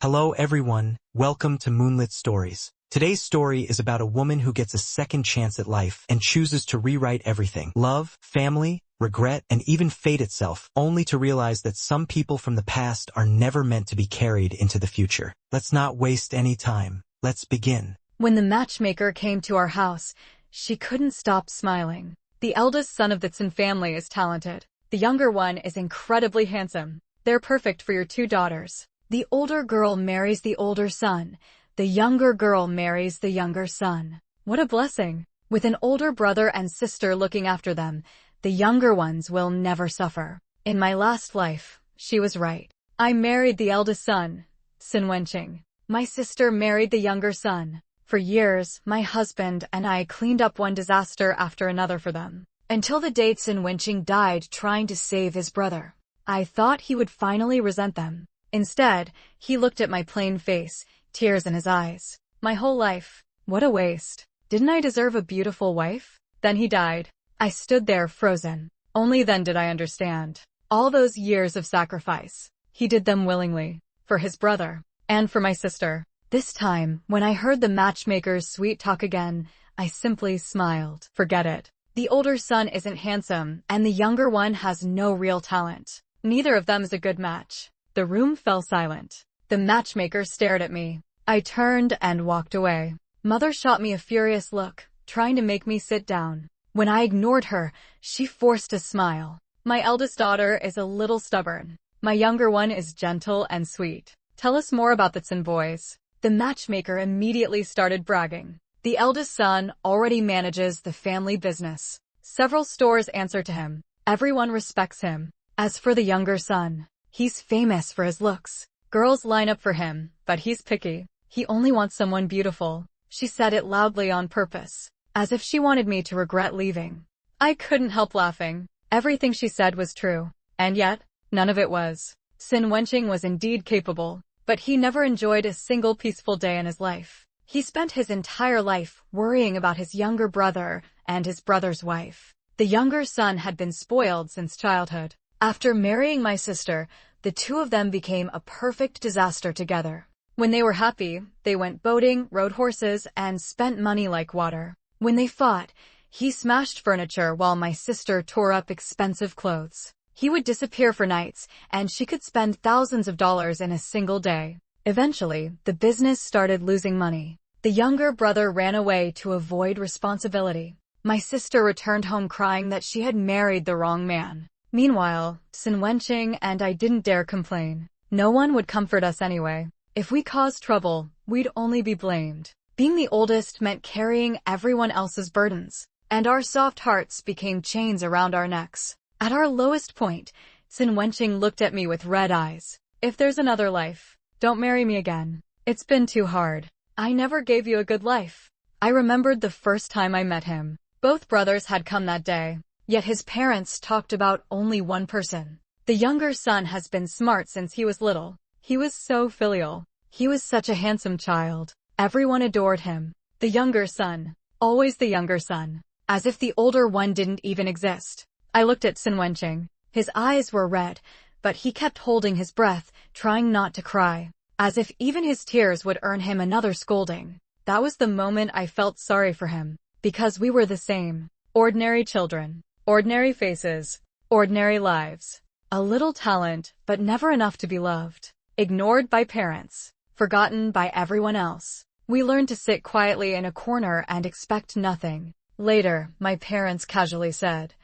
Hello everyone, welcome to Moonlit Stories. Today's story is about a woman who gets a second chance at life and chooses to rewrite everything. Love, family, regret, and even fate itself, only to realize that some people from the past are never meant to be carried into the future. Let's not waste any time. Let's begin. When the matchmaker came to our house, she couldn't stop smiling. The eldest son of the Tsin family is talented. The younger one is incredibly handsome. They're perfect for your two daughters. The older girl marries the older son. The younger girl marries the younger son. What a blessing! With an older brother and sister looking after them, the younger ones will never suffer. In my last life, she was right. I married the eldest son, Tsin Wenqing. My sister married the younger son. For years, my husband and I cleaned up one disaster after another for them. Until the day Tsin Wenqing died trying to save his brother. I thought he would finally resent them. Instead, he looked at my plain face, tears in his eyes. My whole life. What a waste. Didn't I deserve a beautiful wife? Then he died. I stood there frozen. Only then did I understand. All those years of sacrifice. He did them willingly. For his brother. And for my sister. This time, when I heard the matchmaker's sweet talk again, I simply smiled. Forget it. The older son isn't handsome, and the younger one has no real talent. Neither of them is a good match. The room fell silent. The matchmaker stared at me. I turned and walked away. Mother shot me a furious look, trying to make me sit down. When I ignored her, she forced a smile. My eldest daughter is a little stubborn. My younger one is gentle and sweet. Tell us more about the Tsin boys. The matchmaker immediately started bragging. The eldest son already manages the family business. Several stores answer to him. Everyone respects him. As for the younger son, he's famous for his looks. Girls line up for him, but he's picky. He only wants someone beautiful. She said it loudly on purpose, as if she wanted me to regret leaving. I couldn't help laughing. Everything she said was true. And yet, none of it was. Tsin Wenqing was indeed capable, but he never enjoyed a single peaceful day in his life. He spent his entire life worrying about his younger brother and his brother's wife. The younger son had been spoiled since childhood. After marrying my sister, the two of them became a perfect disaster together. When they were happy, they went boating, rode horses, and spent money like water. When they fought, he smashed furniture while my sister tore up expensive clothes. He would disappear for nights, and she could spend thousands of dollars in a single day. Eventually, the business started losing money. The younger brother ran away to avoid responsibility. My sister returned home crying that she had married the wrong man. Meanwhile, Tsin Wenqing and I didn't dare complain. No one would comfort us anyway. If we caused trouble, we'd only be blamed. Being the oldest meant carrying everyone else's burdens, and our soft hearts became chains around our necks. At our lowest point, Tsin Wenqing looked at me with red eyes. If there's another life, don't marry me again. It's been too hard. I never gave you a good life. I remembered the first time I met him. Both brothers had come that day. Yet his parents talked about only one person. The younger son has been smart since he was little. He was so filial. He was such a handsome child. Everyone adored him. The younger son. Always the younger son. As if the older one didn't even exist. I looked at Tsin Wenqing. His eyes were red, but he kept holding his breath, trying not to cry. As if even his tears would earn him another scolding. That was the moment I felt sorry for him. Because we were the same. Ordinary children. Ordinary faces, ordinary lives. A little talent, but never enough to be loved. Ignored by parents, forgotten by everyone else. We learned to sit quietly in a corner and expect nothing. Later, my parents casually said,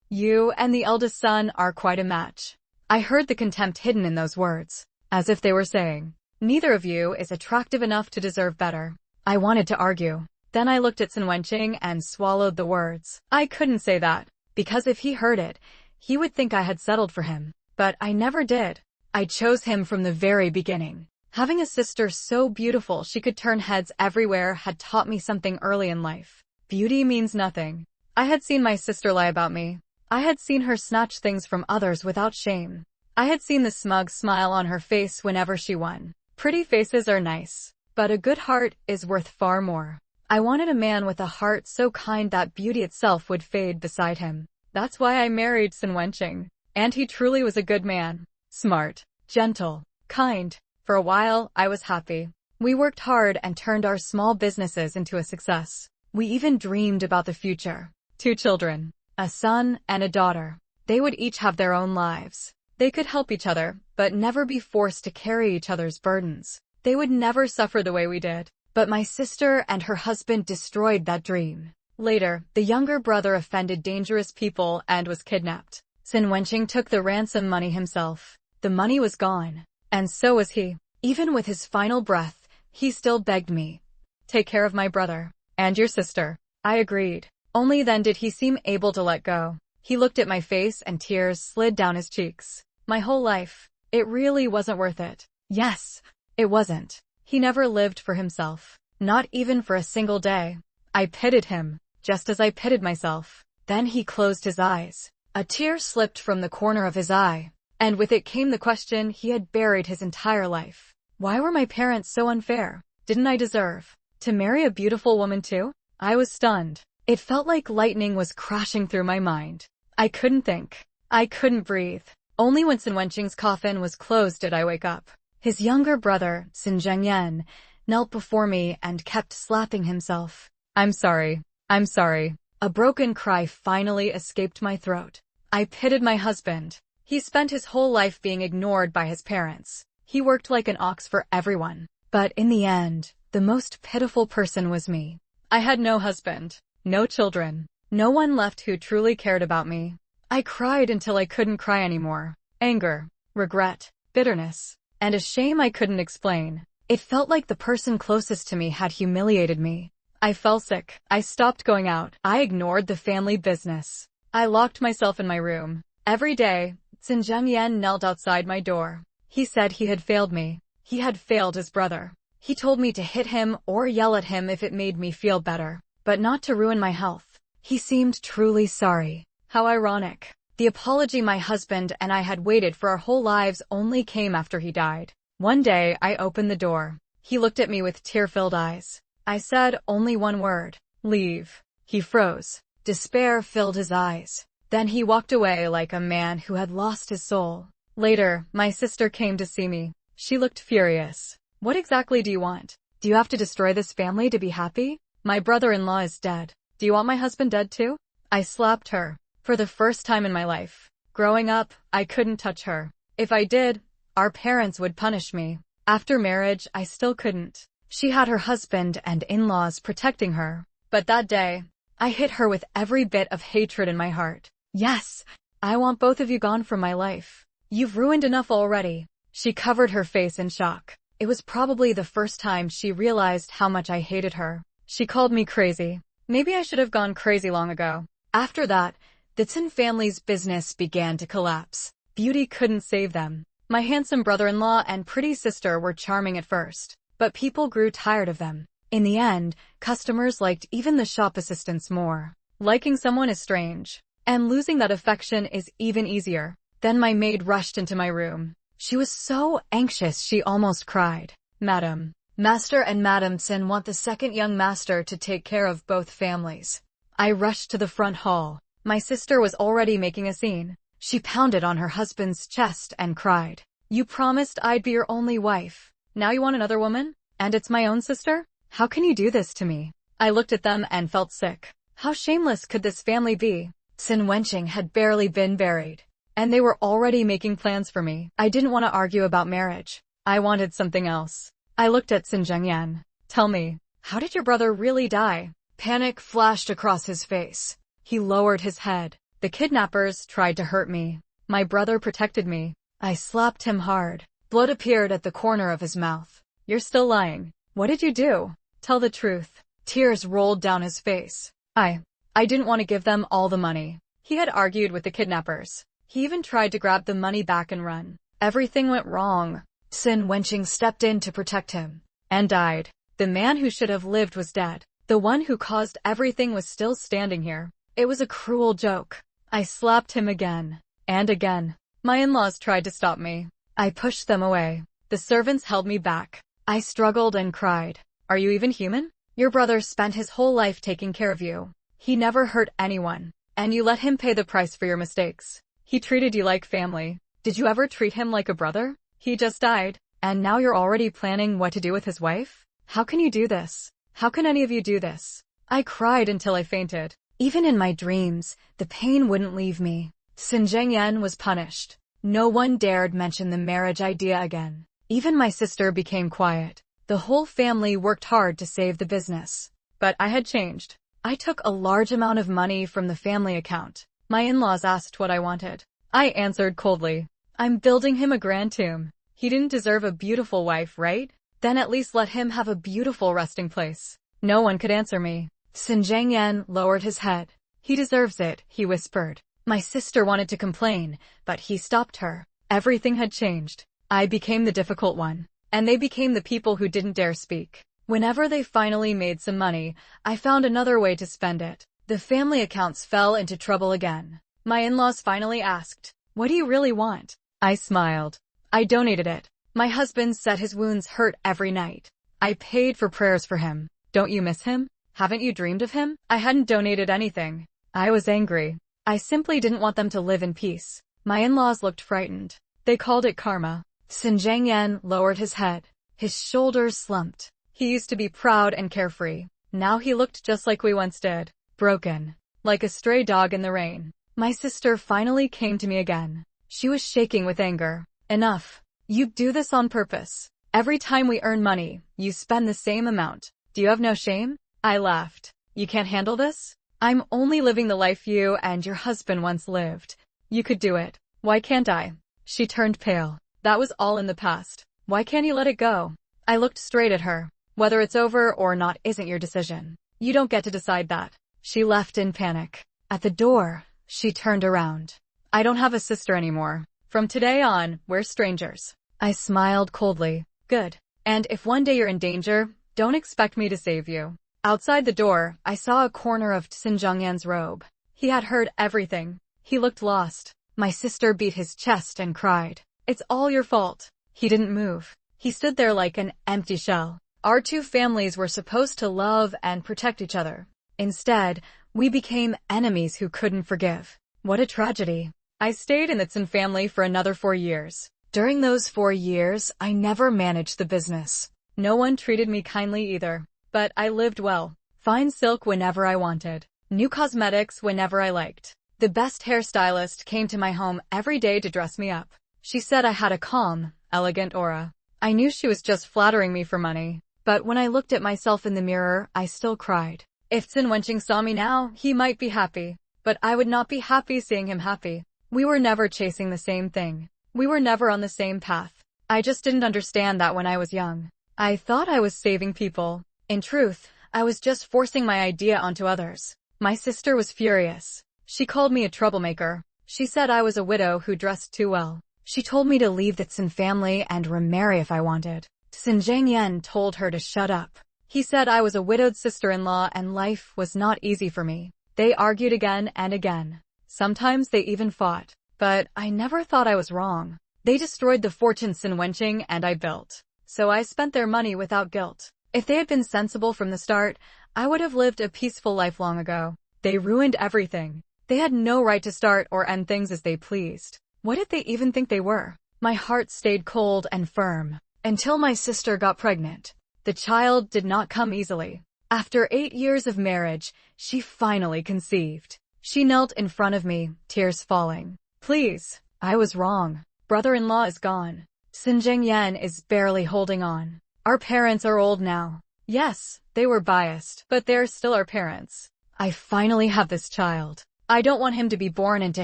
"You and the eldest son are quite a match." I heard the contempt hidden in those words, as if they were saying, "Neither of you is attractive enough to deserve better." I wanted to argue. Then I looked at Tsin Wenqing and swallowed the words. I couldn't say that. Because if he heard it, he would think I had settled for him. But I never did. I chose him from the very beginning. Having a sister so beautiful she could turn heads everywhere had taught me something early in life. Beauty means nothing. I had seen my sister lie about me. I had seen her snatch things from others without shame. I had seen the smug smile on her face whenever she won. Pretty faces are nice, but a good heart is worth far more. I wanted a man with a heart so kind that beauty itself would fade beside him. That's why I married Tsin Wenqing. And he truly was a good man. Smart, gentle, kind, For a while, I was happy. We worked hard and turned our small businesses into a success. We even dreamed about the future. 2 children, a son and a daughter. They would each have their own lives. They could help each other, but never be forced to carry each other's burdens. They would never suffer the way we did. But my sister and her husband destroyed that dream. Later, the younger brother offended dangerous people and was kidnapped. Sin Wenqing took the ransom money himself. The money was gone. And so was he. Even with his final breath, he still begged me. Take care of my brother. And your sister. I agreed. Only then did he seem able to let go. He looked at my face and tears slid down his cheeks. My whole life. It really wasn't worth it. Yes, it wasn't. He never lived for himself. Not even for a single day. I pitied him, just as I pitied myself. Then he closed his eyes. A tear slipped from the corner of his eye. And with it came the question he had buried his entire life. Why were my parents so unfair? Didn't I deserve to marry a beautiful woman too? I was stunned. It felt like lightning was crashing through my mind. I couldn't think. I couldn't breathe. Only when Sin Wenqing's coffin was closed did I wake up. His younger brother, Sin Zhengyan, knelt before me and kept slapping himself. I'm sorry. I'm sorry. A broken cry finally escaped my throat. I pitied my husband. He spent his whole life being ignored by his parents. He worked like an ox for everyone. But in the end, the most pitiful person was me. I had no husband, no children, no one left who truly cared about me. I cried until I couldn't cry anymore. Anger, regret, bitterness, and a shame I couldn't explain. It felt like the person closest to me had humiliated me. I fell sick. I stopped going out. I ignored the family business. I locked myself in my room. Every day, Sin Zhengyan knelt outside my door. He said he had failed me. He had failed his brother. He told me to hit him or yell at him if it made me feel better, but not to ruin my health. He seemed truly sorry. How ironic. The apology my husband and I had waited for our whole lives only came after he died. One day, I opened the door. He looked at me with tear-filled eyes. I said only one word. Leave. He froze. Despair filled his eyes. Then he walked away like a man who had lost his soul. Later, my sister came to see me. She looked furious. What exactly do you want? Do you have to destroy this family to be happy? My brother-in-law is dead. Do you want my husband dead too? I slapped her. For the first time in my life. Growing up, I couldn't touch her. If I did, our parents would punish me. After marriage, I still couldn't. She had her husband and in-laws protecting her. But that day, I hit her with every bit of hatred in my heart. Yes, I want both of you gone from my life. You've ruined enough already. She covered her face in shock. It was probably the first time she realized how much I hated her. She called me crazy. Maybe I should have gone crazy long ago. After that, the Tin family's business began to collapse. Beauty couldn't save them. My handsome brother-in-law and pretty sister were charming at first, but people grew tired of them. In the end, customers liked even the shop assistants more. Liking someone is strange, and losing that affection is even easier. Then my maid rushed into my room. She was so anxious she almost cried. Madam, Master and Madam Sin want the second young master to take care of both families. I rushed to the front hall. My sister was already making a scene. She pounded on her husband's chest and cried. You promised I'd be your only wife. Now you want another woman? And it's my own sister? How can you do this to me? I looked at them and felt sick. How shameless could this family be? Sin Wenqing had barely been buried, and they were already making plans for me. I didn't want to argue about marriage. I wanted something else. I looked at Sin Zhengyan. Tell me, how did your brother really die? Panic flashed across his face. He lowered his head. The kidnappers tried to hurt me. My brother protected me. I slapped him hard. Blood appeared at the corner of his mouth. You're still lying. What did you do? Tell the truth. Tears rolled down his face. I didn't want to give them all the money. He had argued with the kidnappers. He even tried to grab the money back and run. Everything went wrong. Sin Wenqing stepped in to protect him. And died. The man who should have lived was dead. The one who caused everything was still standing here. It was a cruel joke. I slapped him again. And again. My in-laws tried to stop me. I pushed them away. The servants held me back. I struggled and cried. Are you even human? Your brother spent his whole life taking care of you. He never hurt anyone. And you let him pay the price for your mistakes. He treated you like family. Did you ever treat him like a brother? He just died. And now you're already planning what to do with his wife? How can you do this? How can any of you do this? I cried until I fainted. Even in my dreams, the pain wouldn't leave me. Sun Zhengyan was punished. No one dared mention the marriage idea again. Even my sister became quiet. The whole family worked hard to save the business. But I had changed. I took a large amount of money from the family account. My in-laws asked what I wanted. I answered coldly. I'm building him a grand tomb. He didn't deserve a beautiful wife, right? Then at least let him have a beautiful resting place. No one could answer me. Sun Zhengyan lowered his head. He deserves it, he whispered. My sister wanted to complain, but he stopped her. Everything had changed. I became the difficult one, and they became the people who didn't dare speak. Whenever they finally made some money, I found another way to spend it. The family accounts fell into trouble again. My in-laws finally asked, "What do you really want?" I smiled. I donated it. My husband said his wounds hurt every night. I paid for prayers for him. Don't you miss him? Haven't you dreamed of him? I hadn't donated anything. I was angry. I simply didn't want them to live in peace. My in-laws looked frightened. They called it karma. Sun Zhengyan lowered his head. His shoulders slumped. He used to be proud and carefree. Now he looked just like we once did. Broken. Like a stray dog in the rain. My sister finally came to me again. She was shaking with anger. Enough. You do this on purpose. Every time we earn money, you spend the same amount. Do you have no shame? I laughed. You can't handle this? I'm only living the life you and your husband once lived. You could do it. Why can't I? She turned pale. That was all in the past. Why can't you let it go? I looked straight at her. Whether it's over or not isn't your decision. You don't get to decide that. She left in panic. At the door, she turned around. I don't have a sister anymore. From today on, we're strangers. I smiled coldly. Good. And if one day you're in danger, don't expect me to save you. Outside the door, I saw a corner of Sun Zhengyan's robe. He had heard everything. He looked lost. My sister beat his chest and cried. It's all your fault. He didn't move. He stood there like an empty shell. Our two families were supposed to love and protect each other. Instead, we became enemies who couldn't forgive. What a tragedy. I stayed in the Sun family for another 4 years. During those 4 years, I never managed the business. No one treated me kindly either. But I lived well. Fine silk whenever I wanted. New cosmetics whenever I liked. The best hairstylist came to my home every day to dress me up. She said I had a calm, elegant aura. I knew she was just flattering me for money. But when I looked at myself in the mirror, I still cried. If Sun Wenqing saw me now, he might be happy. But I would not be happy seeing him happy. We were never chasing the same thing. We were never on the same path. I just didn't understand that when I was young. I thought I was saving people. In truth, I was just forcing my idea onto others. My sister was furious. She called me a troublemaker. She said I was a widow who dressed too well. She told me to leave the Sun family and remarry if I wanted. Sun Zhengyan told her to shut up. He said I was a widowed sister-in-law and life was not easy for me. They argued again and again. Sometimes they even fought. But I never thought I was wrong. They destroyed the fortune Sun Wenqing and I built. So I spent their money without guilt. If they had been sensible from the start, I would have lived a peaceful life long ago. They ruined everything. They had no right to start or end things as they pleased. What did they even think they were? My heart stayed cold and firm. Until my sister got pregnant. The child did not come easily. After 8 years of marriage, she finally conceived. She knelt in front of me, tears falling. Please, I was wrong. Brother-in-law is gone. Sun Zhengyan is barely holding on. Our parents are old now. Yes, they were biased, but they're still our parents. I finally have this child. I don't want him to be born into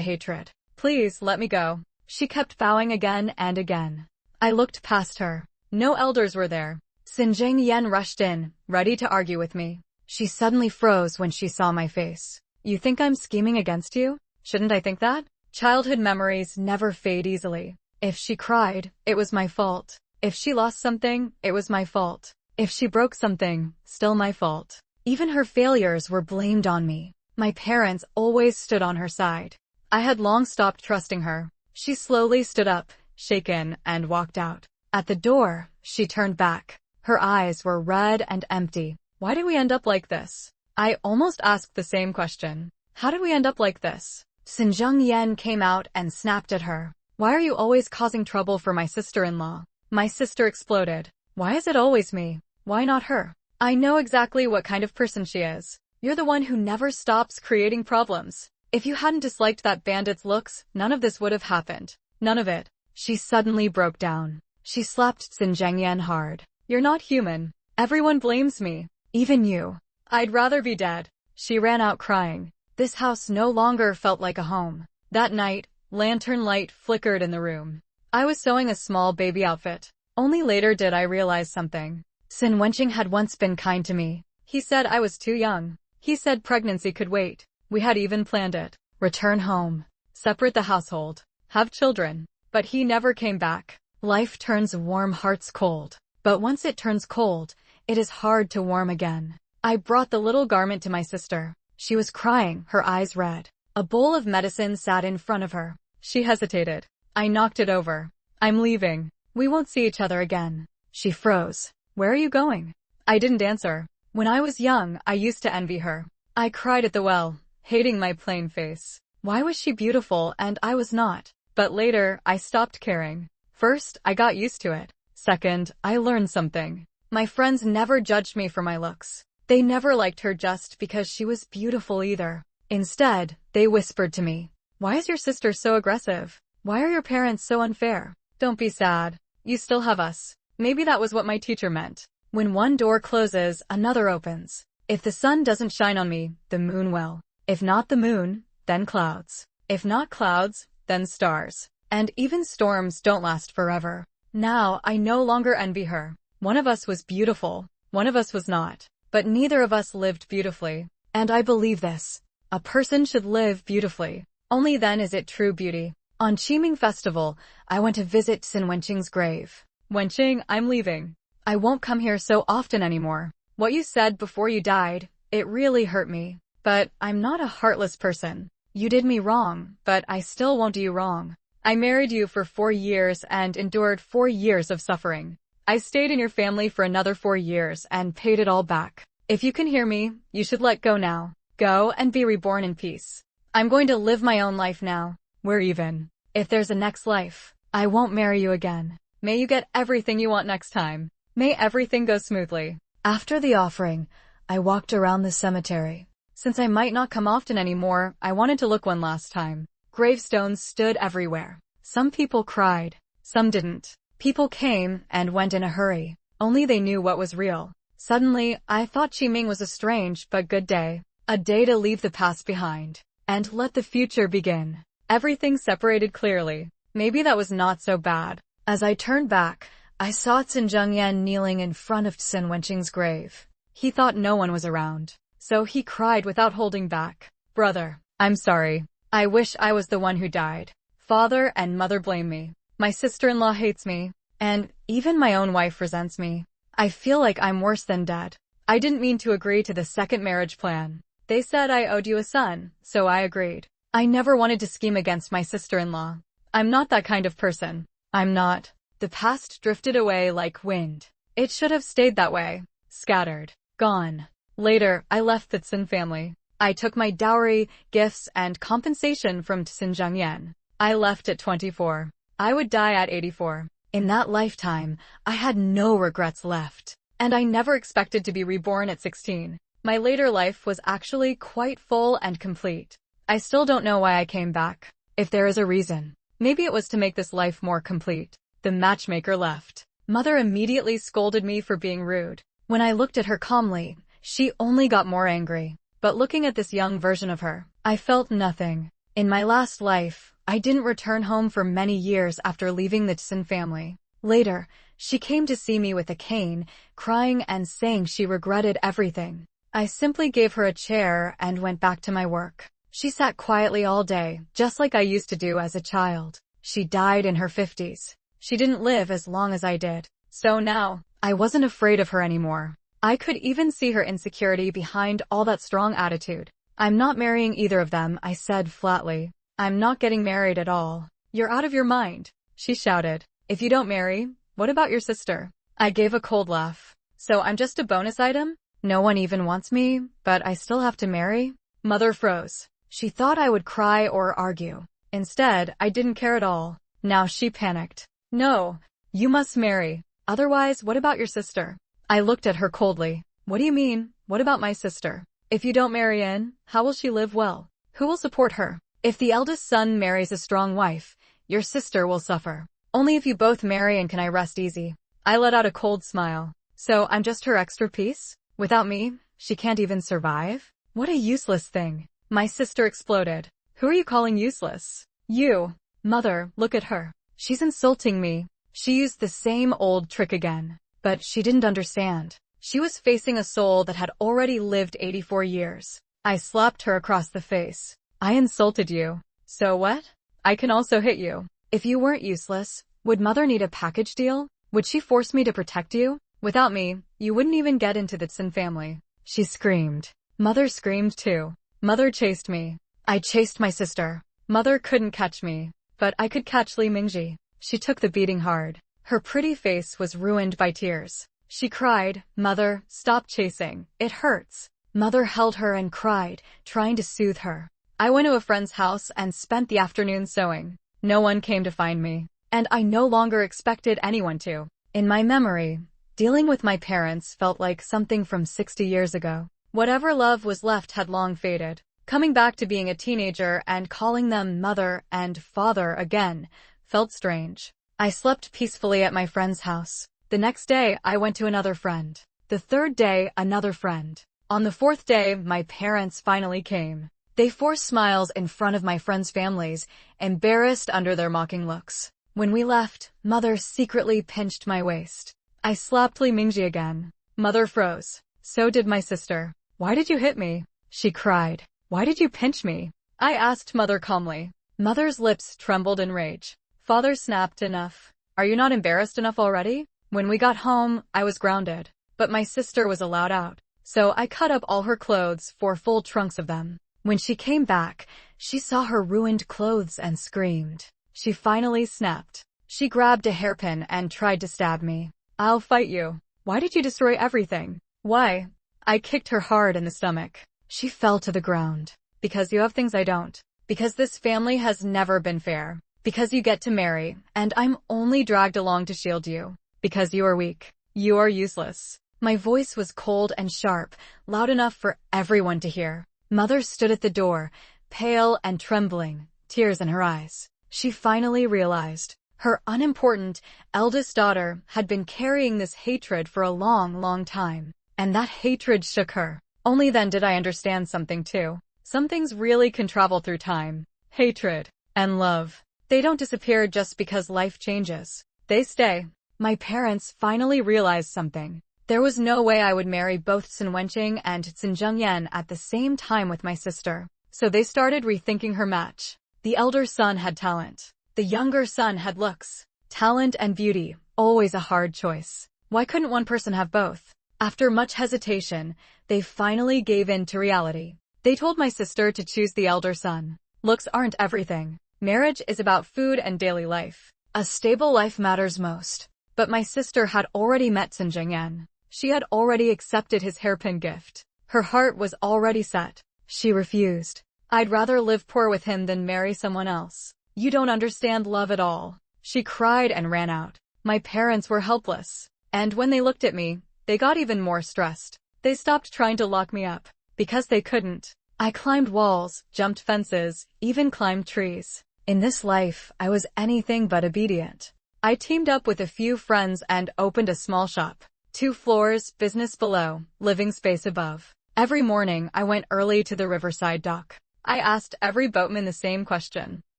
hatred. Please let me go. She kept bowing again and again. I looked past her. No elders were there. Sun Zhengyan rushed in, ready to argue with me. She suddenly froze when she saw my face. You think I'm scheming against you? Shouldn't I think that? Childhood memories never fade easily. If she cried, it was my fault. If she lost something, it was my fault. If she broke something, still my fault. Even her failures were blamed on me. My parents always stood on her side. I had long stopped trusting her. She slowly stood up, shaken, and walked out. At the door, she turned back. Her eyes were red and empty. Why did we end up like this? I almost asked the same question. How did we end up like this? Sun Zhengyan came out and snapped at her. Why are you always causing trouble for my sister-in-law? My sister exploded. Why is it always me? Why not her? I know exactly what kind of person she is. You're the one who never stops creating problems. If you hadn't disliked that bandit's looks, none of this would have happened. None of it. She suddenly broke down. She slapped Xin Zhangyan hard. You're not human. Everyone blames me. Even you. I'd rather be dead. She ran out crying. This house no longer felt like a home. That night, lantern light flickered in the room. I was sewing a small baby outfit. Only later did I realize something. Xin Wenqing had once been kind to me. He said I was too young. He said pregnancy could wait. We had even planned it. Return home. Separate the household. Have children. But he never came back. Life turns warm hearts cold. But once it turns cold, it is hard to warm again. I brought the little garment to my sister. She was crying, her eyes red. A bowl of medicine sat in front of her. She hesitated. I knocked it over. I'm leaving. We won't see each other again. She froze. Where are you going? I didn't answer. When I was young, I used to envy her. I cried at the well, hating my plain face. Why was she beautiful and I was not? But later, I stopped caring. First, I got used to it. Second, I learned something. My friends never judged me for my looks. They never liked her just because she was beautiful either. Instead, they whispered to me, "Why is your sister so aggressive? Why are your parents so unfair? Don't be sad. You still have us." Maybe that was what my teacher meant. When one door closes, another opens. If the sun doesn't shine on me, the moon will. If not the moon, then clouds. If not clouds, then stars. And even storms don't last forever. Now, I no longer envy her. One of us was beautiful. One of us was not. But neither of us lived beautifully. And I believe this. A person should live beautifully. Only then is it true beauty. On Qiming Festival, I went to visit Xin Wenqing's grave. Wenqing, I'm leaving. I won't come here so often anymore. What you said before you died, it really hurt me. But I'm not a heartless person. You did me wrong, but I still won't do you wrong. I married you for 4 years and endured 4 years of suffering. I stayed in your family for another 4 years and paid it all back. If you can hear me, you should let go now. Go and be reborn in peace. I'm going to live my own life now. We're even. If there's a next life, I won't marry you again. May you get everything you want next time. May everything go smoothly. After the offering, I walked around the cemetery. Since I might not come often anymore, I wanted to look one last time. Gravestones stood everywhere. Some people cried. Some didn't. People came and went in a hurry. Only they knew what was real. Suddenly, I thought Qiming was a strange but good day. A day to leave the past behind. And let the future begin. Everything separated clearly. Maybe that was not so bad. As I turned back, I saw Xin Zhangyan kneeling in front of Xin Wenqing's grave. He thought no one was around. So he cried without holding back. Brother, I'm sorry. I wish I was the one who died. Father and mother blame me. My sister-in-law hates me. And even my own wife resents me. I feel like I'm worse than dead. I didn't mean to agree to the second marriage plan. They said I owed you a son, so I agreed. I never wanted to scheme against my sister-in-law. I'm not that kind of person. I'm not. The past drifted away like wind. It should have stayed that way. Scattered. Gone. Later, I left the Xin family. I took my dowry, gifts, and compensation from Xin Zhangyan. I left at 24. I would die at 84. In that lifetime, I had no regrets left. And I never expected to be reborn at 16. My later life was actually quite full and complete. I still don't know why I came back. If there is a reason, maybe it was to make this life more complete. The matchmaker left. Mother immediately scolded me for being rude. When I looked at her calmly, she only got more angry. But looking at this young version of her, I felt nothing. In my last life, I didn't return home for many years after leaving the Xin family. Later, she came to see me with a cane, crying and saying she regretted everything. I simply gave her a chair and went back to my work. She sat quietly all day, just like I used to do as a child. She died in her 50s. She didn't live as long as I did. So now, I wasn't afraid of her anymore. I could even see her insecurity behind all that strong attitude. I'm not marrying either of them, I said flatly. I'm not getting married at all. You're out of your mind, she shouted. If you don't marry, what about your sister? I gave a cold laugh. So I'm just a bonus item? No one even wants me, but I still have to marry? Mother froze. She thought I would cry or argue. Instead, I didn't care at all. Now she panicked. No, You must marry. Otherwise, what about your sister? I looked at her coldly. What do you mean? What about my sister? If you don't marry in, how will she live well? Who will support her? If the eldest son marries a strong wife, your sister will suffer. Only if you both marry and can I rest easy. I let out a cold smile. So I'm just her extra piece? Without me, she can't even survive? What a useless thing. My sister exploded. Who are you calling useless? You. Mother, look at her. She's insulting me. She used the same old trick again. But she didn't understand. She was facing a soul that had already lived 84 years. I slapped her across the face. I insulted you. So what? I can also hit you. If you weren't useless, would Mother need a package deal? Would she force me to protect you? Without me, you wouldn't even get into the Tsin family. She screamed. Mother screamed too. Mother chased me. I chased my sister. Mother couldn't catch me. But I could catch Li Mingji. She took the beating hard. Her pretty face was ruined by tears. She cried, Mother, stop chasing. It hurts. Mother held her and cried, trying to soothe her. I went to a friend's house and spent the afternoon sewing. No one came to find me. And I no longer expected anyone to. In my memory, dealing with my parents felt like something from 60 years ago. Whatever love was left had long faded. Coming back to being a teenager and calling them mother and father again felt strange. I slept peacefully at my friend's house. The next day, I went to another friend. The third day, another friend. On the fourth day, my parents finally came. They forced smiles in front of my friends' families, embarrassed under their mocking looks. When we left, Mother secretly pinched my waist. I slapped Li Mingji again. Mother froze. So did my sister. Why did you hit me? She cried. Why did you pinch me? I asked Mother calmly. Mother's lips trembled in rage. Father snapped, enough. Are you not embarrassed enough already? When we got home, I was grounded. But my sister was allowed out. So I cut up all her clothes, 4 full trunks of them. When she came back, she saw her ruined clothes and screamed. She finally snapped. She grabbed a hairpin and tried to stab me. I'll fight you. Why did you destroy everything? Why? I kicked her hard in the stomach. She fell to the ground. Because you have things I don't. Because this family has never been fair. Because you get to marry, and I'm only dragged along to shield you. Because you are weak. You are useless. My voice was cold and sharp, loud enough for everyone to hear. Mother stood at the door, pale and trembling, tears in her eyes. She finally realized. Her unimportant, eldest daughter had been carrying this hatred for a long, long time. And that hatred shook her. Only then did I understand something too. Some things really can travel through time. Hatred and love. They don't disappear just because life changes. They stay. My parents finally realized something. There was no way I would marry both Sun Wenqing and Sun Zhengyan at the same time with my sister. So they started rethinking her match. The elder son had talent. The younger son had looks. Talent and beauty, always a hard choice. Why couldn't one person have both? After much hesitation, they finally gave in to reality. They told my sister to choose the elder son. Looks aren't everything. Marriage is about food and daily life. A stable life matters most. But my sister had already met Sun Zhengyan. She had already accepted his hairpin gift. Her heart was already set. She refused. I'd rather live poor with him than marry someone else. You don't understand love at all. She cried and ran out. My parents were helpless. And when they looked at me, they got even more stressed. They stopped trying to lock me up. Because they couldn't. I climbed walls, jumped fences, even climbed trees. In this life, I was anything but obedient. I teamed up with a few friends and opened a small shop. 2 floors, business below, living space above. Every morning, I went early to the riverside dock. I asked every boatman the same question.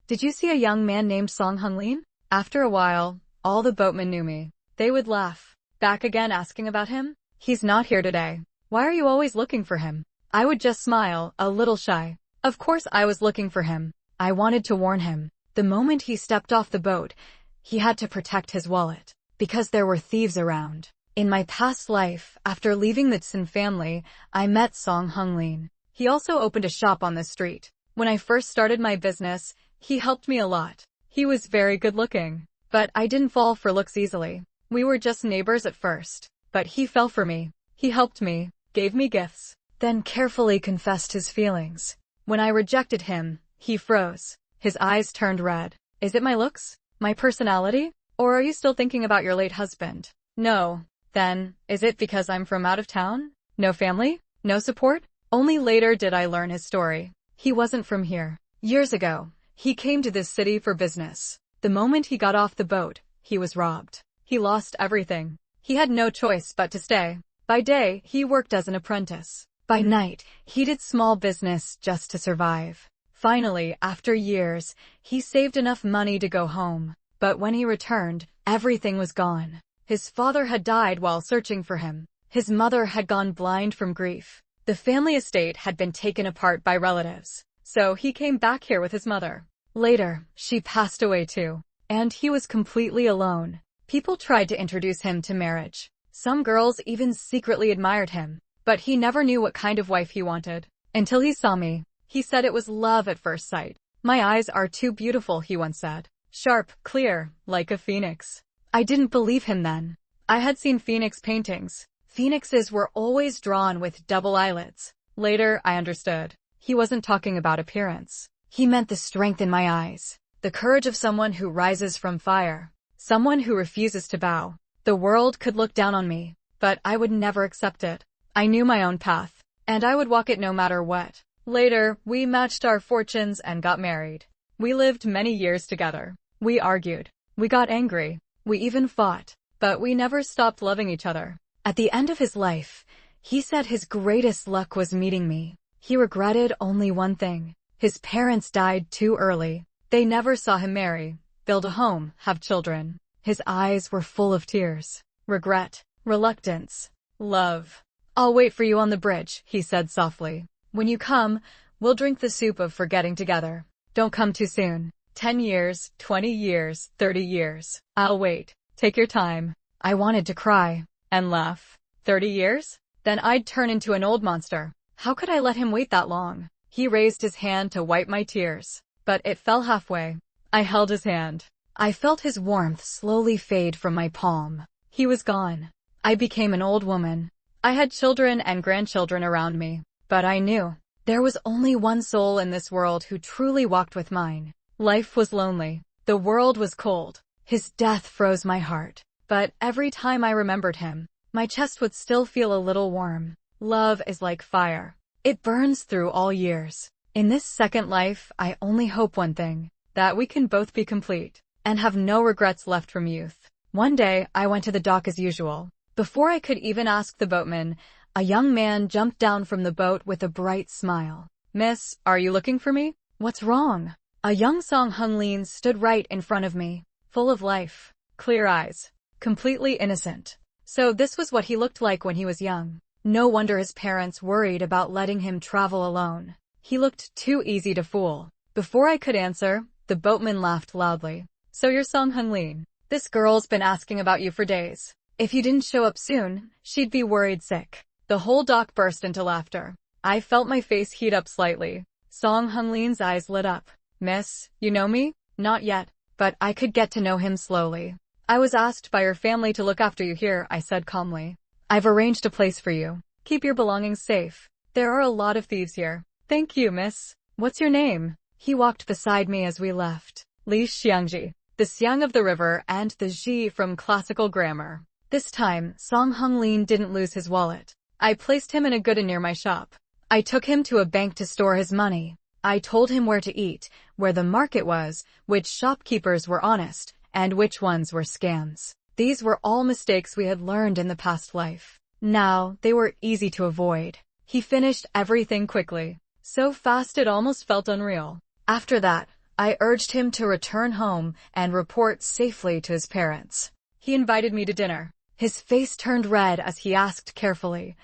Did you see a young man named Song Honglin? After a while, all the boatmen knew me. They would laugh. Back again asking about him? He's not here today. Why are you always looking for him? I would just smile, a little shy. Of course I was looking for him. I wanted to warn him. The moment he stepped off the boat, he had to protect his wallet. Because there were thieves around. In my past life, after leaving the Tsin family, I met Song Honglin. He also opened a shop on the street. When I first started my business, he helped me a lot. He was very good looking. But I didn't fall for looks easily. We were just neighbors at first. But he fell for me. He helped me, gave me gifts, then carefully confessed his feelings. When I rejected him, he froze. His eyes turned red. Is it my looks? My personality? Or are you still thinking about your late husband? No. Then, is it because I'm from out of town? No family? No support? Only later did I learn his story. He wasn't from here. Years ago, he came to this city for business. The moment he got off the boat, he was robbed. He lost everything. He had no choice but to stay. By day, he worked as an apprentice. By night, he did small business just to survive. Finally, after years, he saved enough money to go home. But when he returned, everything was gone. His father had died while searching for him. His mother had gone blind from grief. The family estate had been taken apart by relatives. So he came back here with his mother. Later, she passed away too. And he was completely alone. People tried to introduce him to marriage. Some girls even secretly admired him. But he never knew what kind of wife he wanted. Until he saw me. He said it was love at first sight. My eyes are too beautiful, he once said. Sharp, clear, like a phoenix. I didn't believe him then. I had seen phoenix paintings. Phoenixes were always drawn with double eyelids. Later, I understood. He wasn't talking about appearance. He meant the strength in my eyes. The courage of someone who rises from fire. Someone who refuses to bow. The world could look down on me, but I would never accept it. I knew my own path, and I would walk it no matter what. Later, we matched our fortunes and got married. We lived many years together. We argued. We got angry. We even fought. But we never stopped loving each other. At the end of his life, he said his greatest luck was meeting me. He regretted only one thing. His parents died too early. They never saw him marry, build a home, have children. His eyes were full of tears. Regret. Reluctance. Love. I'll wait for you on the bridge, he said softly. When you come, we'll drink the soup of forgetting together. Don't come too soon. 10 years, 20 years, 30 years. I'll wait. Take your time. I wanted to cry and laugh. 30 years? Then I'd turn into an old monster. How could I let him wait that long? He raised his hand to wipe my tears, but it fell halfway. I held his hand. I felt his warmth slowly fade from my palm. He was gone. I became an old woman. I had children and grandchildren around me, but I knew there was only one soul in this world who truly walked with mine. Life was lonely. The world was cold. His death froze my heart. But every time I remembered him, my chest would still feel a little warm. Love is like fire. It burns through all years. In this second life, I only hope one thing, that we can both be complete and have no regrets left from youth. One day, I went to the dock as usual. Before I could even ask the boatman, a young man jumped down from the boat with a bright smile. Miss, are you looking for me? What's wrong? A young Song Hunglin stood right in front of me, full of life, clear eyes, completely innocent. So this was what he looked like when he was young. No wonder his parents worried about letting him travel alone. He looked too easy to fool. Before I could answer, the boatman laughed loudly. So you're Song Hunglin. This girl's been asking about you for days. If you didn't show up soon, she'd be worried sick. The whole dock burst into laughter. I felt my face heat up slightly. Song Hunglin's eyes lit up. Miss, you know me? Not yet, but I could get to know him slowly. I was asked by your family to look after you here, I said calmly. I've arranged a place for you. Keep your belongings safe. There are a lot of thieves here. Thank you, miss. What's your name? He walked beside me as we left. Li Xiangji, the Xiang of the river and the Ji from classical grammar. This time, Song Hunglin didn't lose his wallet. I placed him in a gooden near my shop. I took him to a bank to store his money. I told him where to eat, where the market was, which shopkeepers were honest, and which ones were scams. These were all mistakes we had learned in the past life. Now, they were easy to avoid. He finished everything quickly, so fast it almost felt unreal. After that, I urged him to return home and report safely to his parents. He invited me to dinner. His face turned red as he asked carefully,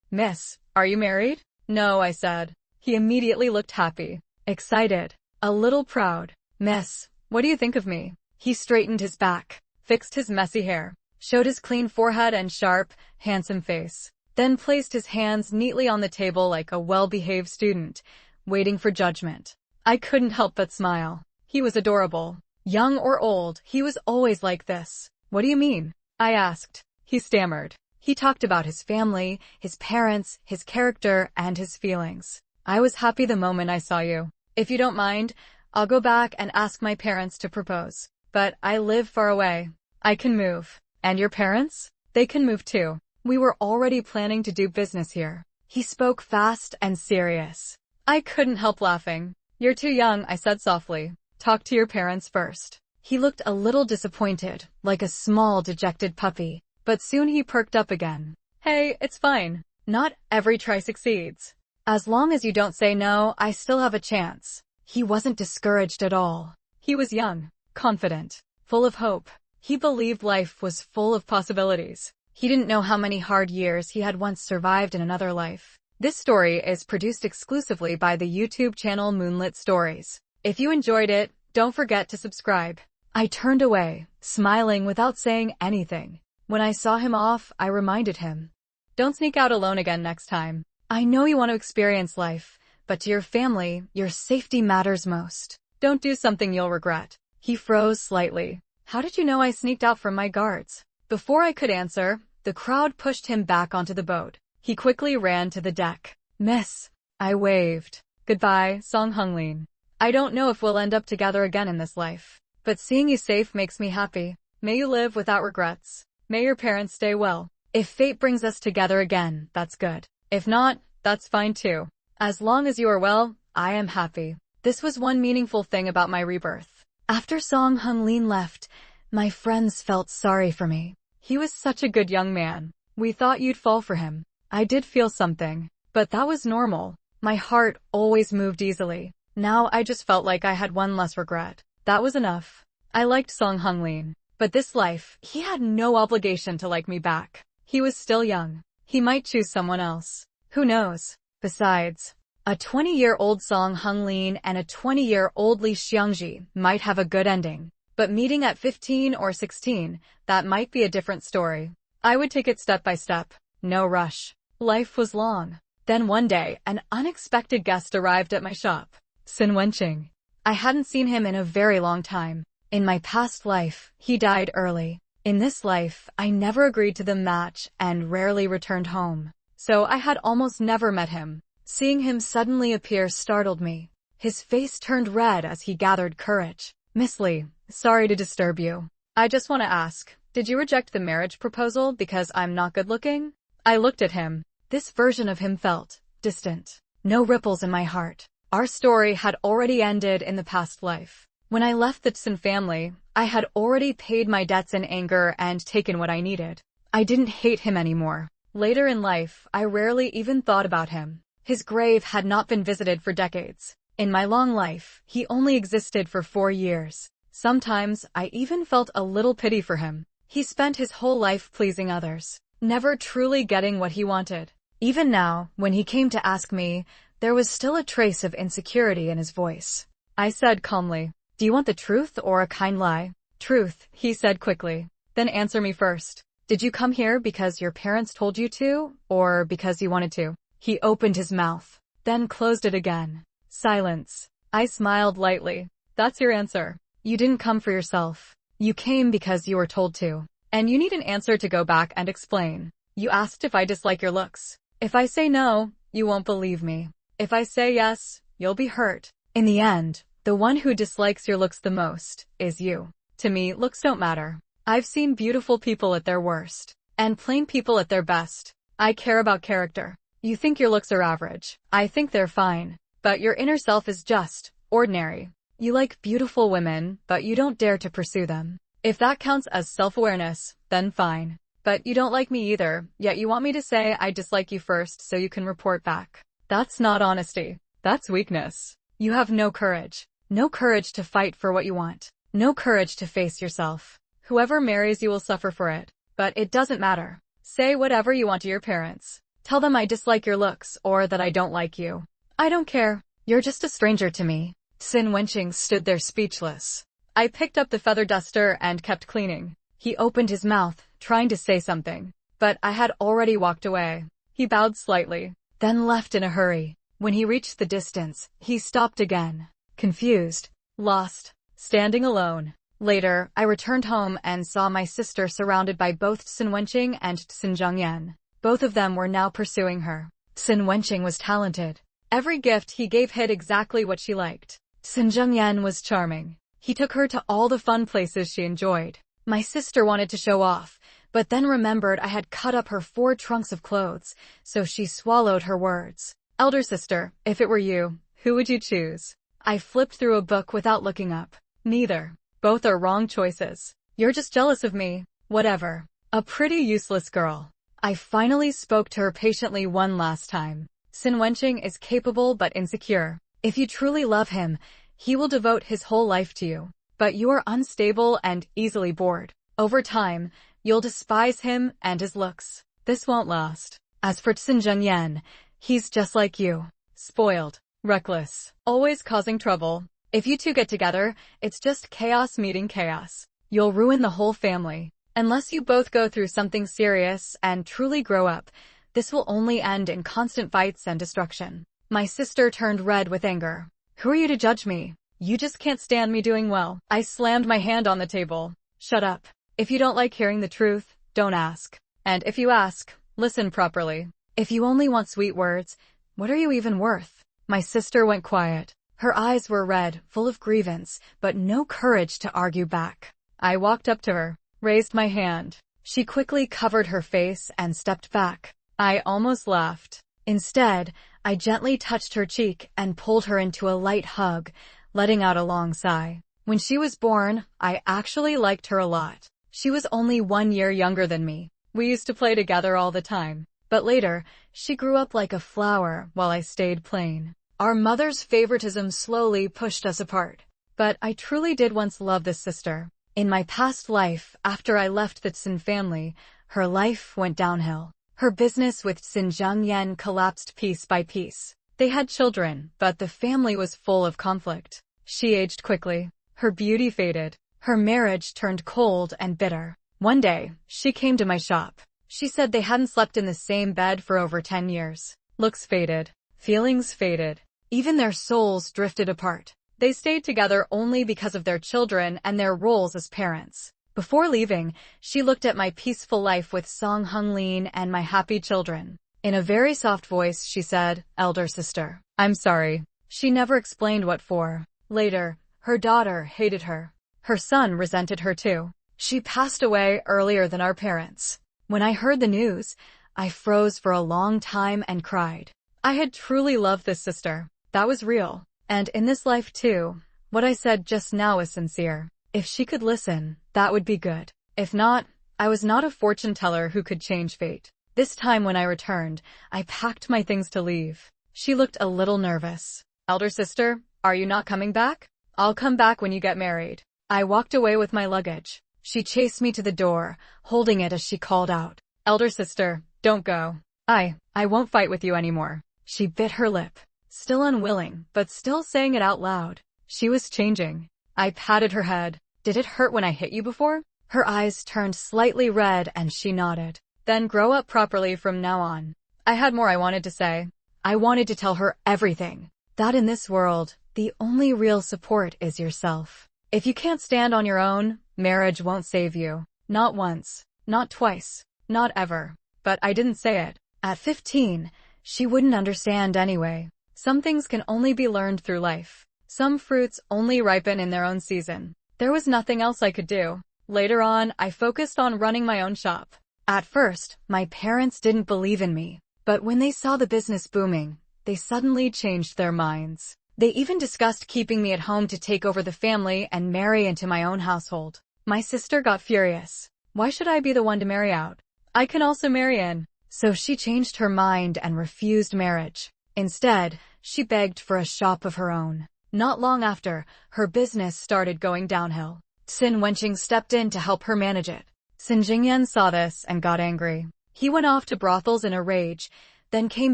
Miss, are you married? No, I said. He immediately looked happy, excited, a little proud. Miss, what do you think of me? He straightened his back, fixed his messy hair, showed his clean forehead and sharp, handsome face, then placed his hands neatly on the table like a well-behaved student, waiting for judgment. I couldn't help but smile. He was adorable. Young or old, he was always like this. What do you mean? I asked. He stammered. He talked about his family, his parents, his character, and his feelings. I was happy the moment I saw you. If you don't mind, I'll go back and ask my parents to propose. But I live far away. I can move. And your parents? They can move too. We were already planning to do business here. He spoke fast and serious. I couldn't help laughing. You're too young, I said softly. Talk to your parents first. He looked a little disappointed, like a small, dejected puppy. But soon he perked up again. Hey, it's fine. Not every try succeeds. As long as you don't say no, I still have a chance. He wasn't discouraged at all. He was young, confident, full of hope. He believed life was full of possibilities. He didn't know how many hard years he had once survived in another life. This story is produced exclusively by the YouTube channel Moonlit Stories. If you enjoyed it, don't forget to subscribe. I turned away, smiling without saying anything. When I saw him off, I reminded him. Don't sneak out alone again next time. I know you want to experience life, but to your family, your safety matters most. Don't do something you'll regret. He froze slightly. How did you know I sneaked out from my guards? Before I could answer, the crowd pushed him back onto the boat. He quickly ran to the deck. Miss. I waved. Goodbye, Song Hunglin. I don't know if we'll end up together again in this life. But seeing you safe makes me happy. May you live without regrets. May your parents stay well. If fate brings us together again, that's good. If not, that's fine too. As long as you are well, I am happy. This was one meaningful thing about my rebirth. After Song Hunglin left, my friends felt sorry for me. He was such a good young man. We thought you'd fall for him. I did feel something, but that was normal. My heart always moved easily. Now I just felt like I had one less regret. That was enough. I liked Song Hunglin, but this life, he had no obligation to like me back. He was still young. He might choose someone else. Who knows? Besides, a 20-year-old Song Hunglin and a 20-year-old Li Xiangji might have a good ending. But meeting at 15 or 16, that might be a different story. I would take it step by step. No rush. Life was long. Then one day, an unexpected guest arrived at my shop. Sin Wenqing. I hadn't seen him in a very long time. In my past life, he died early. In this life, I never agreed to the match and rarely returned home. So I had almost never met him. Seeing him suddenly appear startled me. His face turned red as he gathered courage. Miss Li, sorry to disturb you. I just want to ask, did you reject the marriage proposal because I'm not good looking? I looked at him. This version of him felt distant. No ripples in my heart. Our story had already ended in the past life. When I left the Tsin family, I had already paid my debts in anger and taken what I needed. I didn't hate him anymore. Later in life, I rarely even thought about him. His grave had not been visited for decades. In my long life, he only existed for 4 years. Sometimes, I even felt a little pity for him. He spent his whole life pleasing others, never truly getting what he wanted. Even now, when he came to ask me, there was still a trace of insecurity in his voice. I said calmly, do you want the truth or a kind lie? Truth, he said quickly. Then answer me first. Did you come here because your parents told you to, or because you wanted to? He opened his mouth, then closed it again. Silence. I smiled lightly. That's your answer. You didn't come for yourself. You came because you were told to. And you need an answer to go back and explain. You asked if I dislike your looks. If I say no, you won't believe me. If I say yes, you'll be hurt. In the end, the one who dislikes your looks the most is you. To me, looks don't matter. I've seen beautiful people at their worst, and plain people at their best. I care about character. You think your looks are average. I think they're fine. But your inner self is just ordinary. You like beautiful women, but you don't dare to pursue them. If that counts as self-awareness, then fine. But you don't like me either, yet you want me to say I dislike you first so you can report back. That's not honesty. That's weakness. You have no courage. No courage to fight for what you want. No courage to face yourself. Whoever marries you will suffer for it. But it doesn't matter. Say whatever you want to your parents. Tell them I dislike your looks or that I don't like you. I don't care. You're just a stranger to me. Sin Wenqing stood there speechless. I picked up the feather duster and kept cleaning. He opened his mouth, trying to say something. But I had already walked away. He bowed slightly, then left in a hurry. When he reached the distance, he stopped again. Confused. Lost. Standing alone. Later, I returned home and saw my sister surrounded by both Sin Wenqing and Tsin Zhongyan. Both of them were now pursuing her. Sin Wenqing was talented. Every gift he gave hit exactly what she liked. Tsin Zhongyan was charming. He took her to all the fun places she enjoyed. My sister wanted to show off, but then remembered I had cut up her 4 trunks of clothes, so she swallowed her words. Elder sister, if it were you, who would you choose? I flipped through a book without looking up. Neither. Both are wrong choices. You're just jealous of me. Whatever. A pretty useless girl. I finally spoke to her patiently one last time. Sin Wenqing is capable but insecure. If you truly love him, he will devote his whole life to you. But you are unstable and easily bored. Over time, you'll despise him and his looks. This won't last. As for Sin Zhengyan, he's just like you. Spoiled. Reckless. Always causing trouble. If you two get together, it's just chaos meeting chaos. You'll ruin the whole family. Unless you both go through something serious and truly grow up, this will only end in constant fights and destruction. My sister turned red with anger. Who are you to judge me? You just can't stand me doing well. I slammed my hand on the table. Shut up. If you don't like hearing the truth, don't ask. And if you ask, listen properly. If you only want sweet words, what are you even worth? My sister went quiet. Her eyes were red, full of grievance, but no courage to argue back. I walked up to her, raised my hand. She quickly covered her face and stepped back. I almost laughed. Instead, I gently touched her cheek and pulled her into a light hug, letting out a long sigh. When she was born, I actually liked her a lot. She was only 1 year younger than me. We used to play together all the time. But later, she grew up like a flower while I stayed plain. Our mother's favoritism slowly pushed us apart. But I truly did once love this sister. In my past life, after I left the Tsin family, her life went downhill. Her business with Sin Zhengyan collapsed piece by piece. They had children, but the family was full of conflict. She aged quickly. Her beauty faded. Her marriage turned cold and bitter. One day, she came to my shop. She said they hadn't slept in the same bed for over 10 years. Looks faded. Feelings faded. Even their souls drifted apart. They stayed together only because of their children and their roles as parents. Before leaving, she looked at my peaceful life with Song Hunglin and my happy children. In a very soft voice, she said, "Elder sister, I'm sorry." She never explained what for. Later, her daughter hated her. Her son resented her too. She passed away earlier than our parents. When I heard the news, I froze for a long time and cried. I had truly loved this sister. That was real. And in this life too, what I said just now is sincere. If she could listen, that would be good. If not, I was not a fortune teller who could change fate. This time when I returned, I packed my things to leave. She looked a little nervous. "Elder sister, are you not coming back?" "I'll come back when you get married." I walked away with my luggage. She chased me to the door, holding it as she called out, "Elder sister, don't go. I won't fight with you anymore." She bit her lip, still unwilling, but still saying it out loud. She was changing. I patted her head. "Did it hurt when I hit you before?" Her eyes turned slightly red and she nodded. "Then grow up properly from now on." I had more I wanted to say. I wanted to tell her everything. That in this world, the only real support is yourself. If you can't stand on your own, marriage won't save you. Not once, not twice, not ever. But I didn't say it. At 15, she wouldn't understand anyway. Some things can only be learned through life. Some fruits only ripen in their own season. There was nothing else I could do. Later on, I focused on running my own shop. At first, my parents didn't believe in me. But when they saw the business booming, they suddenly changed their minds. They even discussed keeping me at home to take over the family and marry into my own household. My sister got furious. Why should I be the one to marry out? I can also marry in. So she changed her mind and refused marriage. Instead, she begged for a shop of her own. Not long after, her business started going downhill. Sin Wenqing stepped in to help her manage it. Sin Jingyan saw this and got angry. He went off to brothels in a rage, then came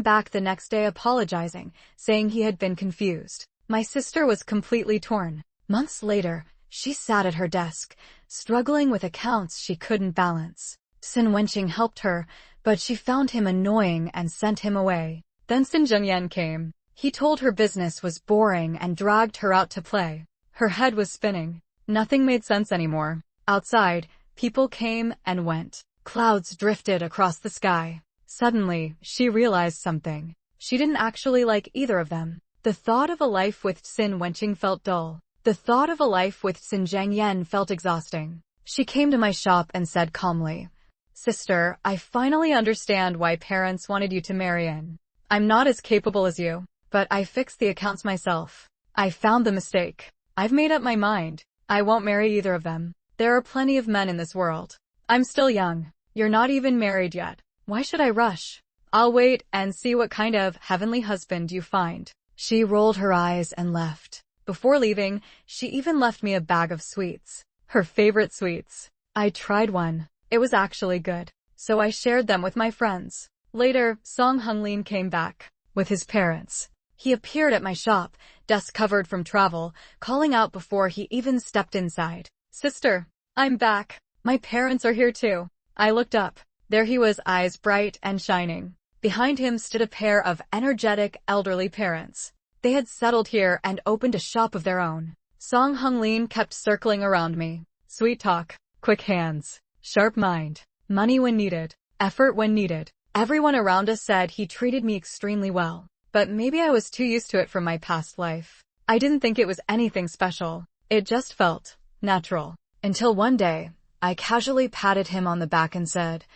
back the next day apologizing, saying he had been confused. My sister was completely torn. Months later, she sat at her desk, struggling with accounts she couldn't balance. Sin Wenqing helped her, but she found him annoying and sent him away. Then Sin Zhengyan came. He told her business was boring and dragged her out to play. Her head was spinning. Nothing made sense anymore. Outside, people came and went. Clouds drifted across the sky. Suddenly, she realized something. She didn't actually like either of them. The thought of a life with Sin Wenqing felt dull. The thought of a life with Sin Zhengyan felt exhausting. She came to my shop and said calmly, "Sister, I finally understand why parents wanted you to marry in. I'm not as capable as you, but I fixed the accounts myself. I found the mistake. I've made up my mind. I won't marry either of them. There are plenty of men in this world. I'm still young. You're not even married yet. Why should I rush? I'll wait and see what kind of heavenly husband you find." She rolled her eyes and left. Before leaving, she even left me a bag of sweets. Her favorite sweets. I tried one. It was actually good. So I shared them with my friends. Later, Song Hunglin came back with his parents. He appeared at my shop, dust covered from travel, calling out before he even stepped inside. "Sister, I'm back. My parents are here too." I looked up. There he was, eyes bright and shining. Behind him stood a pair of energetic, elderly parents. They had settled here and opened a shop of their own. Song Hunglin kept circling around me. Sweet talk, quick hands, sharp mind, money when needed, effort when needed. Everyone around us said he treated me extremely well. But maybe I was too used to it from my past life. I didn't think it was anything special. It just felt natural. Until one day, I casually patted him on the back and said,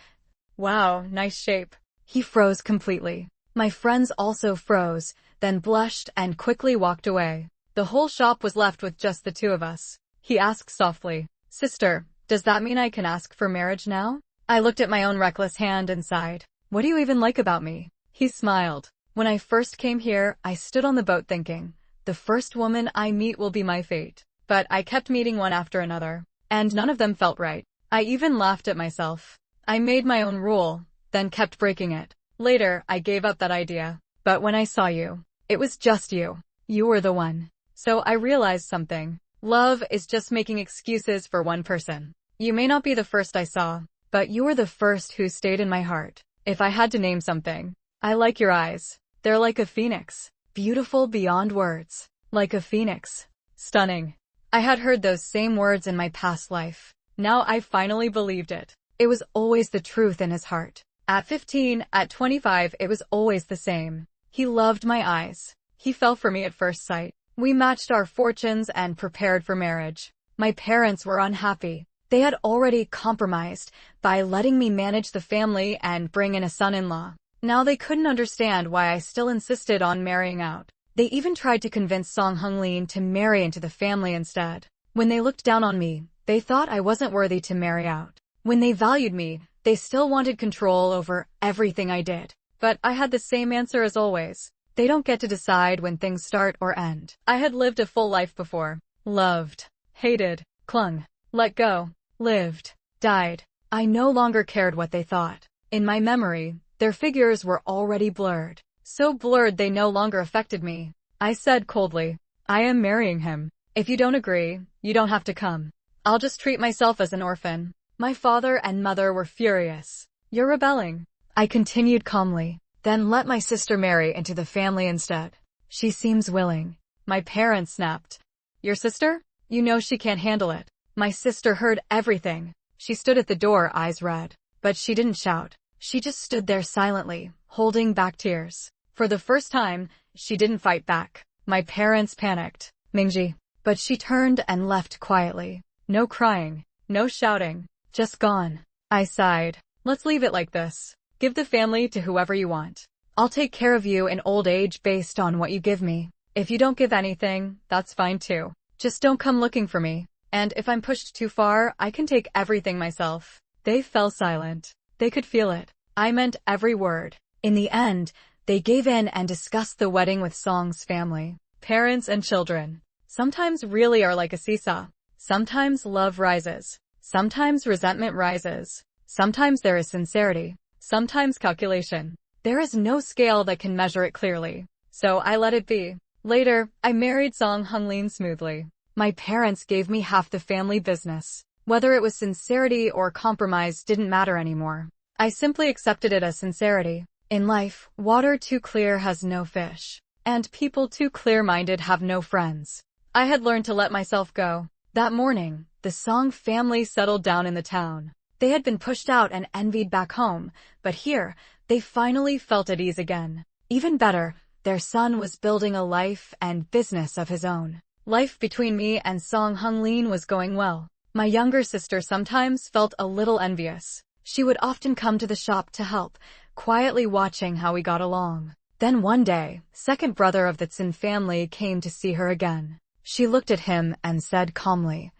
"Wow, nice shape." He froze completely. My friends also froze, then blushed and quickly walked away. The whole shop was left with just the two of us. He asked softly, "Sister, does that mean I can ask for marriage now?" I looked at my own reckless hand and sighed. "What do you even like about me?" He smiled. "When I first came here, I stood on the boat thinking, the first woman I meet will be my fate. But I kept meeting one after another, and none of them felt right. I even laughed at myself. I made my own rule, then kept breaking it. Later, I gave up that idea. But when I saw you, it was just you. You were the one. So I realized something. Love is just making excuses for one person. You may not be the first I saw, but you were the first who stayed in my heart. If I had to name something, I like your eyes. They're like a phoenix. Beautiful beyond words. Like a phoenix. Stunning." I had heard those same words in my past life. Now I finally believed it. It was always the truth in his heart. At 15, at 25, it was always the same. He loved my eyes. He fell for me at first sight. We matched our fortunes and prepared for marriage. My parents were unhappy. They had already compromised by letting me manage the family and bring in a son-in-law. Now they couldn't understand why I still insisted on marrying out. They even tried to convince Song Hunglin to marry into the family instead. When they looked down on me, they thought I wasn't worthy to marry out. When they valued me, they still wanted control over everything I did. But I had the same answer as always. They don't get to decide when things start or end. I had lived a full life before. Loved, hated, clung, let go, lived, died. I no longer cared what they thought. In my memory, their figures were already blurred. So blurred they no longer affected me. I said coldly, "I am marrying him. If you don't agree, you don't have to come. I'll just treat myself as an orphan." My father and mother were furious. "You're rebelling." I continued calmly. "Then let my sister marry into the family instead. She seems willing." My parents snapped. "Your sister? You know she can't handle it." My sister heard everything. She stood at the door, eyes red. But she didn't shout. She just stood there silently, holding back tears. For the first time, she didn't fight back. My parents panicked. "Mingji." But she turned and left quietly. No crying, no shouting. Just gone. I sighed. "Let's leave it like this. Give the family to whoever you want. I'll take care of you in old age based on what you give me. If you don't give anything, that's fine too. Just don't come looking for me. And if I'm pushed too far, I can take everything myself." They fell silent. They could feel it. I meant every word. In the end, they gave in and discussed the wedding with Song's family. Parents and children sometimes really are like a seesaw. Sometimes love rises. Sometimes resentment rises. Sometimes there is sincerity. Sometimes calculation. There is no scale that can measure it clearly. So I let it be. Later, I married Song Hunglin smoothly. My parents gave me half the family business. Whether it was sincerity or compromise didn't matter anymore. I simply accepted it as sincerity. In life, water too clear has no fish. And people too clear-minded have no friends. I had learned to let myself go. That morning, the Song family settled down in the town. They had been pushed out and envied back home, but here, they finally felt at ease again. Even better, their son was building a life and business of his own. Life between me and Song Hunglin was going well. My younger sister sometimes felt a little envious. She would often come to the shop to help, quietly watching how we got along. Then one day, second brother of the Tsin family came to see her again. She looked at him and said calmly,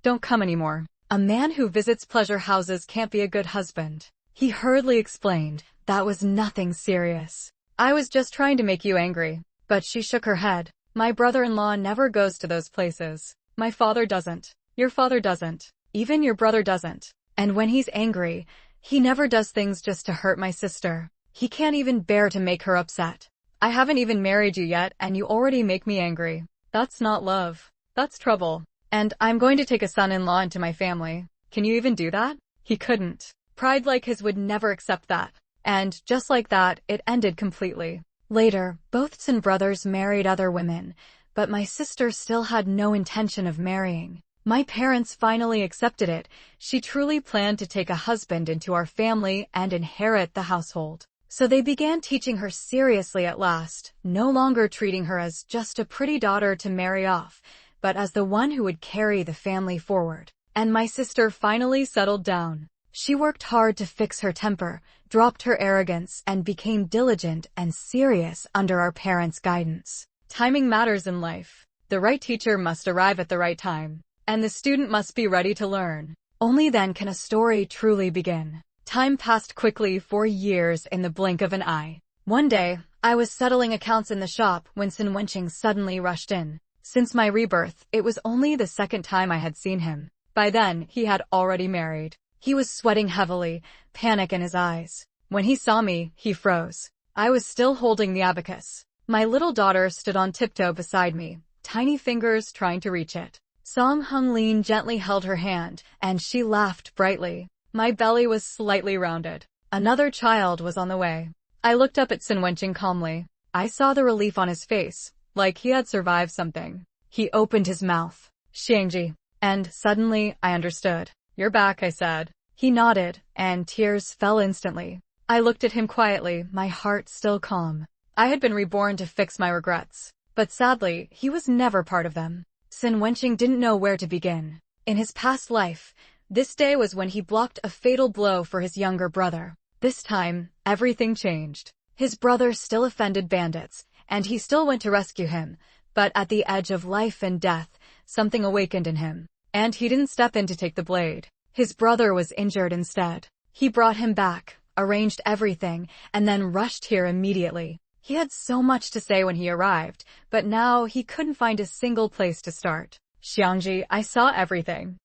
"Don't come anymore. A man who visits pleasure houses can't be a good husband." He hurriedly explained, "That was nothing serious. I was just trying to make you angry." But she shook her head. "My brother-in-law never goes to those places. My father doesn't. Your father doesn't. Even your brother doesn't. And when he's angry, he never does things just to hurt my sister. He can't even bear to make her upset. I haven't even married you yet and you already make me angry. That's not love. That's trouble. And I'm going to take a son-in-law into my family. Can you even do that?" He couldn't. Pride like his would never accept that. And just like that, it ended completely. Later, both Tsin brothers married other women, but my sister still had no intention of marrying. My parents finally accepted it. She truly planned to take a husband into our family and inherit the household. So they began teaching her seriously at last, no longer treating her as just a pretty daughter to marry off, but as the one who would carry the family forward. And my sister finally settled down. She worked hard to fix her temper, dropped her arrogance, and became diligent and serious under our parents' guidance. Timing matters in life. The right teacher must arrive at the right time. And the student must be ready to learn. Only then can a story truly begin. Time passed quickly for years in the blink of an eye. One day, I was settling accounts in the shop when Tsin Wenqing suddenly rushed in. Since my rebirth, it was only the second time I had seen him. By then, he had already married. He was sweating heavily, panic in his eyes. When he saw me, he froze. I was still holding the abacus. My little daughter stood on tiptoe beside me, tiny fingers trying to reach it. Song Hunglin gently held her hand, and she laughed brightly. My belly was slightly rounded. Another child was on the way. I looked up at Tsin Wenqing calmly. I saw the relief on his face, like he had survived something. He opened his mouth. "Xiangji." And suddenly, I understood. "You're back," I said. He nodded, and tears fell instantly. I looked at him quietly, my heart still calm. I had been reborn to fix my regrets. But sadly, he was never part of them. Tsin Wenqing didn't know where to begin. In his past life, this day was when he blocked a fatal blow for his younger brother. This time, everything changed. His brother still offended bandits, and he still went to rescue him, but at the edge of life and death, something awakened in him. And he didn't step in to take the blade. His brother was injured instead. He brought him back, arranged everything, and then rushed here immediately. He had so much to say when he arrived, but now he couldn't find a single place to start. "Xiangji, I saw everything."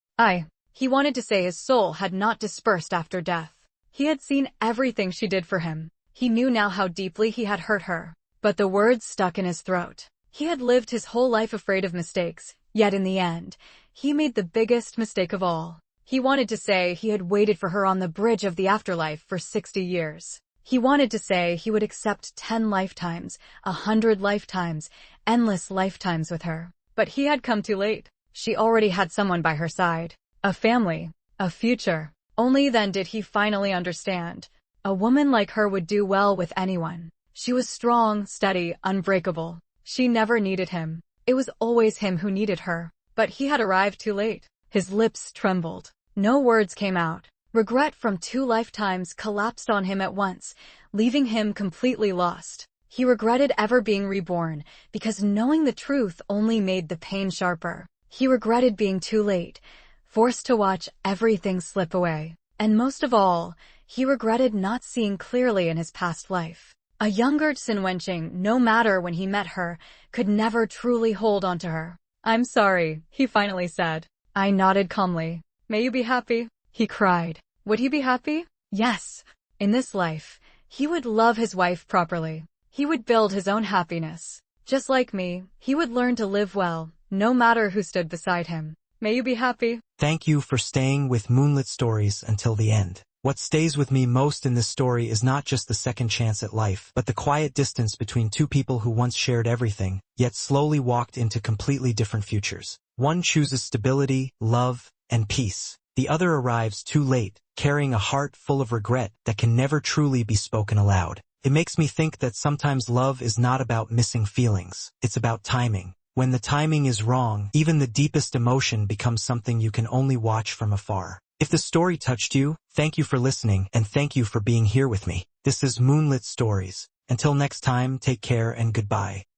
He wanted to say his soul had not dispersed after death. He had seen everything she did for him. He knew now how deeply he had hurt her. But the words stuck in his throat. He had lived his whole life afraid of mistakes, yet in the end, he made the biggest mistake of all. He wanted to say he had waited for her on the bridge of the afterlife for 60 years. He wanted to say he would accept 10 lifetimes, 100 lifetimes, endless lifetimes with her. But he had come too late. She already had someone by her side. A family. A future. Only then did he finally understand. A woman like her would do well with anyone. She was strong, steady, unbreakable. She never needed him. It was always him who needed her. But he had arrived too late. His lips trembled. No words came out. Regret from 2 lifetimes collapsed on him at once, leaving him completely lost. He regretted ever being reborn, because knowing the truth only made the pain sharper. He regretted being too late, forced to watch everything slip away. And most of all, he regretted not seeing clearly in his past life. A younger Tsin Wenqing, no matter when he met her, could never truly hold onto her. "I'm sorry," he finally said. I nodded calmly. "May you be happy?" He cried. Would he be happy? Yes. In this life, he would love his wife properly. He would build his own happiness. Just like me, he would learn to live well, no matter who stood beside him. May you be happy. Thank you for staying with Moonlit Stories until the end. What stays with me most in this story is not just the second chance at life, but the quiet distance between two people who once shared everything, yet slowly walked into completely different futures. One chooses stability, love, and peace. The other arrives too late, carrying a heart full of regret that can never truly be spoken aloud. It makes me think that sometimes love is not about missing feelings. It's about timing. When the timing is wrong, even the deepest emotion becomes something you can only watch from afar. If the story touched you, thank you for listening, and thank you for being here with me. This is Moonlit Stories. Until next time, take care and goodbye.